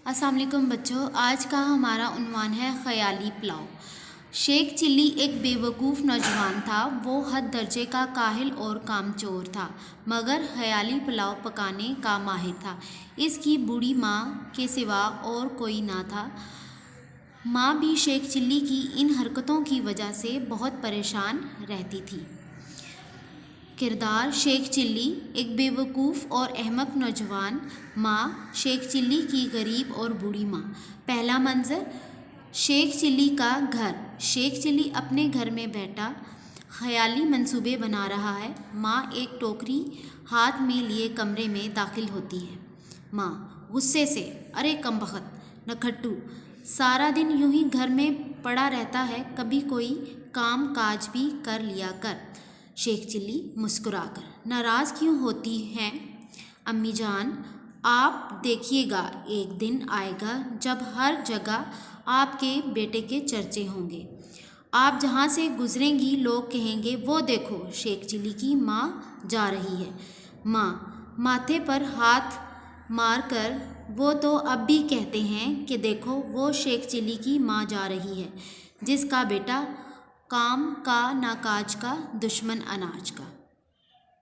अस्सलाम वालेकुम बच्चों, आज का हमारा उन्वान है ख़याली पुलाव। शेख चिल्ली एक बेवकूफ़ नौजवान था। वो हद दर्जे का काहिल और कामचोर था, मगर ख़याली पुलाव पकाने का माहिर था। इसकी बूढ़ी माँ के सिवा और कोई ना था। माँ भी शेख चिल्ली की इन हरकतों की वजह से बहुत परेशान रहती थी। किरदार शेख चिल्ली एक बेवकूफ़ और अहमक नौजवान। माँ शेख चिल्ली की गरीब और बूढ़ी माँ। पहला मंजर, शेख चिल्ली का घर। शेख चिल्ली अपने घर में बैठा ख़याली मंसूबे बना रहा है। माँ एक टोकरी हाथ में लिए कमरे में दाखिल होती है। माँ गुस्से से, अरे कमबख्त नखट्टू, सारा दिन यूं ही घर में पड़ा रहता है, कभी कोई काम काज भी कर लिया कर। शेख चिल्ली मुस्कुराकर, नाराज़ क्यों होती हैं अम्मी जान? आप देखिएगा, एक दिन आएगा जब हर जगह आपके बेटे के चर्चे होंगे। आप जहाँ से गुजरेंगी लोग कहेंगे, वो देखो शेख चिल्ली की माँ जा रही है। माँ माथे पर हाथ मारकर, वो तो अब भी कहते हैं कि देखो वो शेख चिल्ली की माँ जा रही है, जिसका बेटा काम का ना काज का, दुश्मन अनाज का।